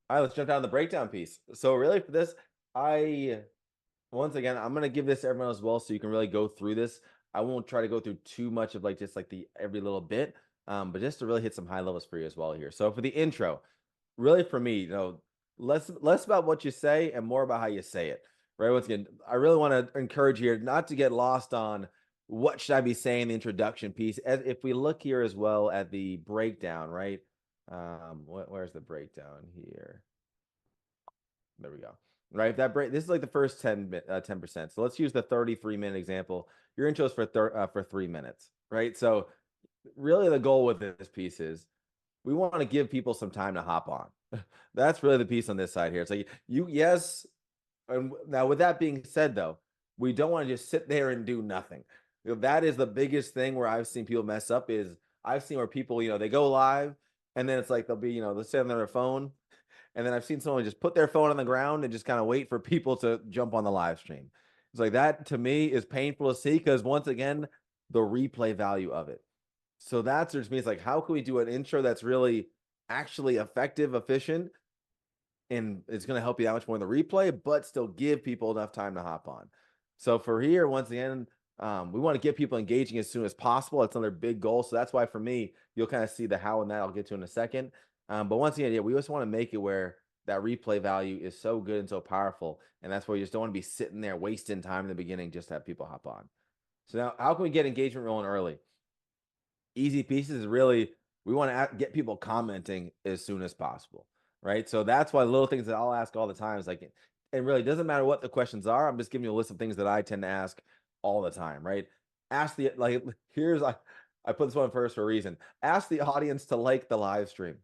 All right, let's jump down to the breakdown piece. So really for this, I once again, I'm gonna give this to everyone as well, so you can really go through this. I won't try to go through too much of like just like the every little bit, but just to really hit some high levels for you as well here. So for the intro, really for me, less about what you say and more about how you say it. Right. Once again, I really want to encourage you here not to get lost on what should I be saying in the introduction piece. As if we look here as well at the breakdown, right? Where's the breakdown here? There we go. Right. If that break, this is like the first 10%. So let's use the 33-minute example. Your intro is for 3 minutes, right? So really the goal with this piece is we want to give people some time to hop on. That's really the piece on this side here. It's like yes. And now with that being said, though, we don't want to just sit there and do nothing. That is the biggest thing where I've seen people mess up is I've seen where people, they go live and then it's like they'll be, they'll sit on their phone and then I've seen someone just put their phone on the ground and just kind of wait for people to jump on the live stream. It's like that to me is painful to see because once again, the replay value of it. So that's to me, it's like, how can we do an intro that's really actually effective, efficient, and it's going to help you that much more in the replay, but still give people enough time to hop on. So for here, once again, we want to get people engaging as soon as possible. That's another big goal. So that's why for me, you'll kind of see the how and that I'll get to in a second. But once again, yeah, we just want to make it where that replay value is so good and so powerful. And that's why you just don't want to be sitting there wasting time in the beginning just to have people hop on. So now, how can we get engagement rolling early? Easy pieces is really we want to get people commenting as soon as possible, right? So that's why the little things that I'll ask all the time is like, and really doesn't matter what the questions are. I'm just giving you a list of things that I tend to ask all the time, right? Ask the like here's I put this one first for a reason. Ask the audience to like the live stream,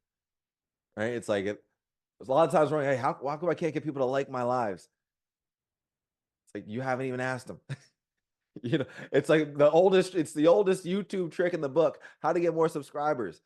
right? It's like there's a lot of times wrong. Hey, how come I can't get people to like my lives? It's like you haven't even asked them. It's like it's the oldest YouTube trick in the book, how to get more subscribers.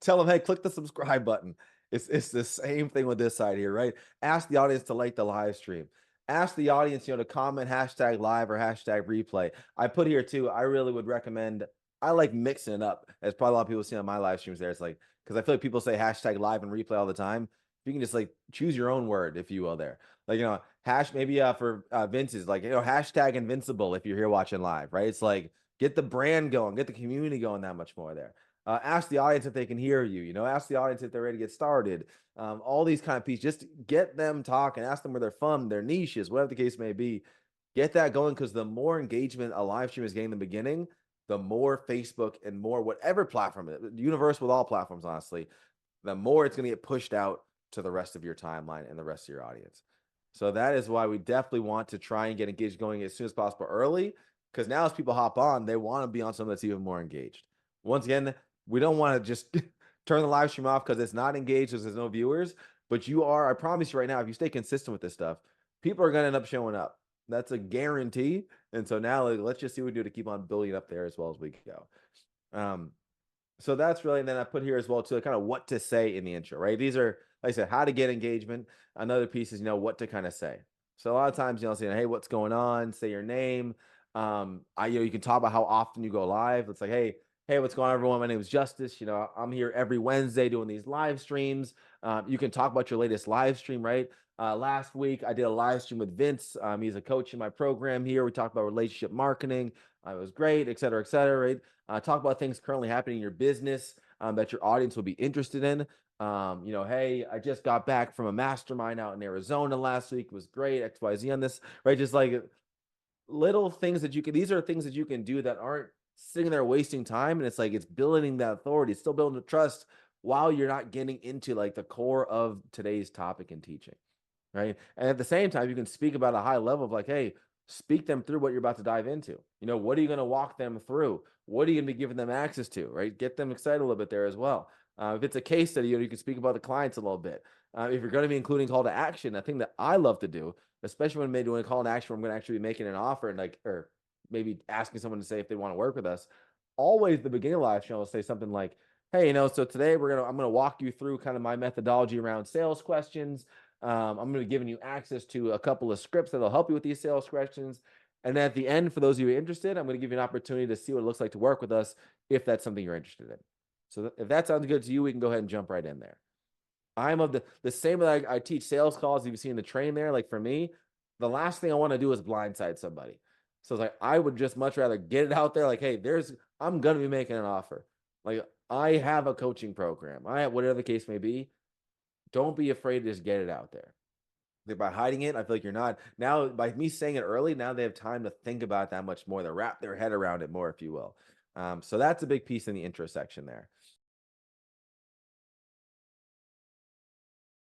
Tell them, hey, click the subscribe button. It's the same thing with this side here, right? Ask the audience to like the live stream. Ask the audience, to comment hashtag live or hashtag replay. I put here too, I really would recommend, I like mixing it up. As probably a lot of people see on my live streams there. It's like, because I feel like people say hashtag live and replay all the time. You can just like choose your own word, if you will, there. Like, maybe for Vince's, like, hashtag invincible if you're here watching live, right? It's like, get the brand going, get the community going that much more there. Ask the audience if they can hear you. Ask the audience if they're ready to get started. All these kind of pieces. Just get them talking. Ask them where they're from, their niches, whatever the case may be. Get that going because the more engagement a live stream is getting in the beginning, the more Facebook and more whatever platform, universe with all platforms, honestly, the more it's going to get pushed out to the rest of your timeline and the rest of your audience. So that is why we definitely want to try and get engaged going as soon as possible early because now as people hop on, they want to be on something that's even more engaged. Once again, we don't want to just turn the live stream off because it's not engaged because there's no viewers. But I promise you right now, if you stay consistent with this stuff, people are going to end up showing up. That's a guarantee. And so now let's just see what we do to keep on building up there as well as we go. Um, so that's really, and then I put here as well too, kind of what to say in the intro, right? These are, like I said, how to get engagement. Another piece is, what to kind of say. So a lot of times, saying, hey, what's going on? Say your name. You can talk about how often you go live. It's like, hey, what's going on, everyone? My name is Justice. I'm here every Wednesday doing these live streams. You can talk about your latest live stream, right? Last week, I did a live stream with Vince. He's a coach in my program here. We talked about relationship marketing. It was great, et cetera, right? Talk about things currently happening in your business that your audience will be interested in. Hey, I just got back from a mastermind out in Arizona last week. It was great. XYZ on this, right? Just like little things that these are things that you can do that aren't sitting there wasting time. And it's like, it's building that authority. It's still building the trust while you're not getting into like the core of today's topic and teaching. Right. And at the same time, you can speak about a high level of like, hey, speak them through what you're about to dive into. What are you going to walk them through? What are you going to be giving them access to? Right. Get them excited a little bit there as well. If it's a case study, you can speak about the clients a little bit. If you're going to be including call to action, a thing that I love to do, especially when maybe doing a call to action, where I'm going to actually be making an offer and or maybe asking someone to say if they want to work with us. Always the beginning of live show will say something like, hey, so today I'm going to walk you through kind of my methodology around sales questions. I'm going to be giving you access to a couple of scripts that'll help you with these sales questions. And then at the end, for those of you interested, I'm going to give you an opportunity to see what it looks like to work with us if that's something you're interested in. So if that sounds good to you, we can go ahead and jump right in there. I'm of the same way I teach sales calls. You've seen the train there. Like for me, the last thing I want to do is blindside somebody. So it's like I would just much rather get it out there. Like, hey, I'm gonna be making an offer. Like I have a coaching program. I have whatever the case may be. Don't be afraid to just get it out there. Like by hiding it, I feel like you're not now by me saying it early. Now they have time to think about it that much more. They wrap their head around it more, if you will. So that's a big piece in the intro section there.